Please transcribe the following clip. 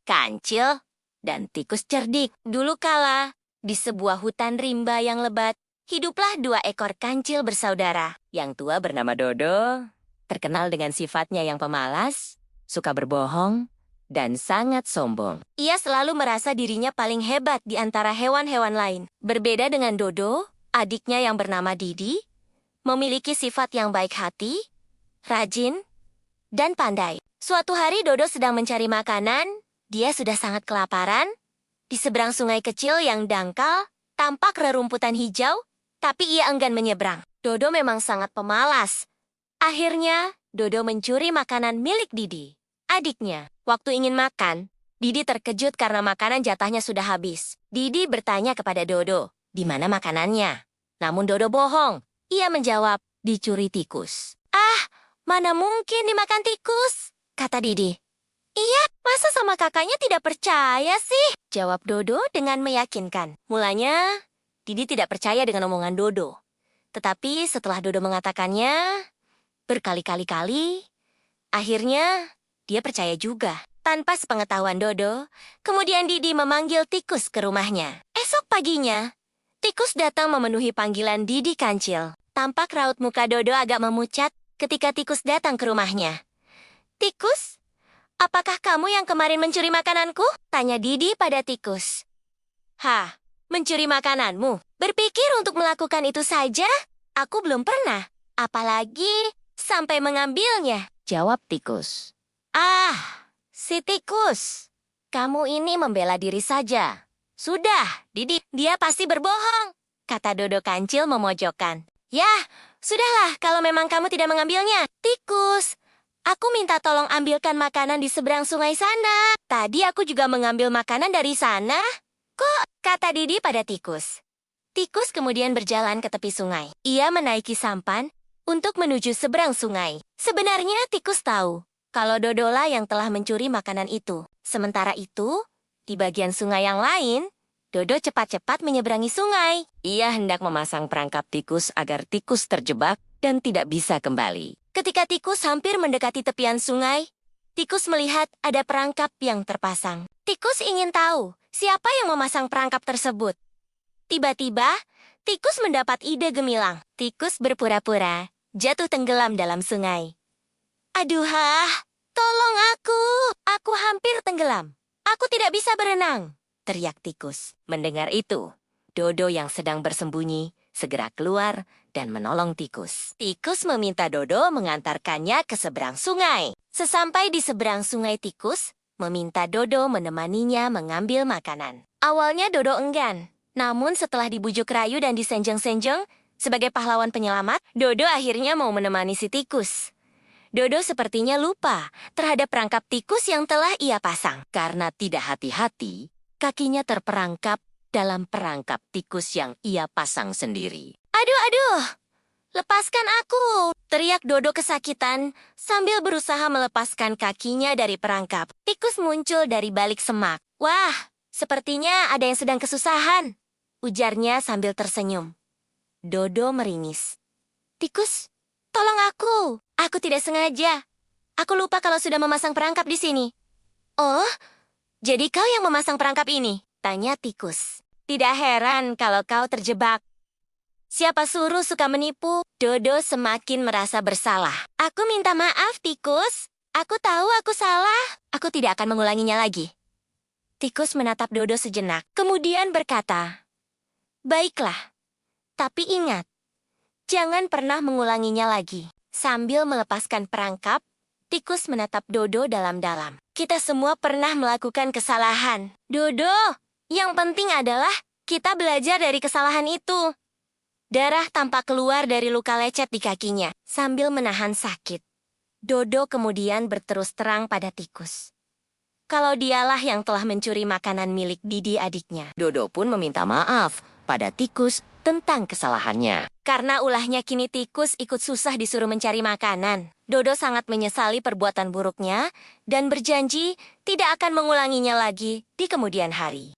Kancil, dan tikus cerdik. Dulu kala, di sebuah hutan rimba yang lebat, hiduplah dua ekor kancil bersaudara. Yang tua bernama Dodo, terkenal dengan sifatnya yang pemalas, suka berbohong, dan sangat sombong. Ia selalu merasa dirinya paling hebat di antara hewan-hewan lain. Berbeda dengan Dodo, adiknya yang bernama Didi, memiliki sifat yang baik hati, rajin, dan pandai. Suatu hari Dodo sedang mencari makanan. Dia sudah sangat kelaparan. Di seberang sungai kecil yang dangkal, tampak rerumputan hijau, tapi ia enggan menyeberang. Dodo memang sangat pemalas. Akhirnya, Dodo mencuri makanan milik Didi, adiknya. Waktu ingin makan, Didi terkejut karena makanan jatahnya sudah habis. Didi bertanya kepada Dodo, di mana makanannya? Namun Dodo bohong. Ia menjawab, dicuri tikus. Ah, mana mungkin dimakan tikus? Kata Didi. Iya, masa sama kakaknya tidak percaya sih? Jawab Dodo dengan meyakinkan. Mulanya, Didi tidak percaya dengan omongan Dodo. Tetapi setelah Dodo mengatakannya berkali-kali, akhirnya dia percaya juga. Tanpa sepengetahuan Dodo, kemudian Didi memanggil tikus ke rumahnya. Esok paginya, tikus datang memenuhi panggilan Didi Kancil. Tampak raut muka Dodo agak memucat ketika tikus datang ke rumahnya. Tikus, apakah kamu yang kemarin mencuri makananku? Tanya Didi pada tikus. Hah, mencuri makananmu? Berpikir untuk melakukan itu saja? Aku belum pernah. Apalagi sampai mengambilnya. Jawab tikus. Ah, si tikus. Kamu ini membela diri saja. Sudah, Didi, dia pasti berbohong. Kata Dodo Kancil memojokkan. Yah, sudahlah kalau memang kamu tidak mengambilnya. Tikus, aku minta tolong ambilkan makanan di seberang sungai sana. Tadi aku juga mengambil makanan dari sana. Kok? Kata Didi pada tikus. Tikus kemudian berjalan ke tepi sungai. Ia menaiki sampan untuk menuju seberang sungai. Sebenarnya tikus tahu kalau Dodola yang telah mencuri makanan itu. Sementara itu, di bagian sungai yang lain, Dodo cepat-cepat menyeberangi sungai. Ia hendak memasang perangkap tikus agar tikus terjebak dan tidak bisa kembali. Ketika tikus hampir mendekati tepian sungai, tikus melihat ada perangkap yang terpasang. Tikus ingin tahu siapa yang memasang perangkap tersebut. Tiba-tiba, tikus mendapat ide gemilang. Tikus berpura-pura jatuh tenggelam dalam sungai. Aduhah, tolong aku! Aku hampir tenggelam. Aku tidak bisa berenang, teriak tikus. Mendengar itu, Dodo yang sedang bersembunyi segera keluar dan menolong tikus. Tikus meminta Dodo mengantarkannya ke seberang sungai. Sesampai di seberang sungai, tikus meminta Dodo menemaninya mengambil makanan. Awalnya Dodo enggan, namun setelah dibujuk rayu dan disenjeng-senjeng sebagai pahlawan penyelamat, Dodo akhirnya mau menemani si tikus. Dodo sepertinya lupa terhadap perangkap tikus yang telah ia pasang. Karena tidak hati-hati, kakinya terperangkap dalam perangkap tikus yang ia pasang sendiri. Aduh, lepaskan aku! Teriak Dodo kesakitan sambil berusaha melepaskan kakinya dari perangkap. Tikus muncul dari balik semak. Wah, sepertinya ada yang sedang kesusahan, ujarnya sambil tersenyum. Dodo meringis. Tikus, tolong aku! Aku tidak sengaja. Aku lupa kalau sudah memasang perangkap di sini. Oh, jadi kau yang memasang perangkap ini? Tanya tikus. Tidak heran kalau kau terjebak. Siapa suruh suka menipu? Dodo semakin merasa bersalah. Aku minta maaf, tikus. Aku tahu aku salah. Aku tidak akan mengulanginya lagi. Tikus menatap Dodo sejenak, kemudian berkata, baiklah, tapi ingat, jangan pernah mengulanginya lagi. Sambil melepaskan perangkap, tikus menatap Dodo dalam-dalam. Kita semua pernah melakukan kesalahan. Dodo, yang penting adalah kita belajar dari kesalahan itu. Darah tampak keluar dari luka lecet di kakinya. Sambil menahan sakit, Dodo kemudian berterus terang pada tikus kalau dialah yang telah mencuri makanan milik Didi adiknya. Dodo pun meminta maaf pada tikus tentang kesalahannya. Karena ulahnya kini tikus ikut susah disuruh mencari makanan. Dodo sangat menyesali perbuatan buruknya dan berjanji tidak akan mengulanginya lagi di kemudian hari.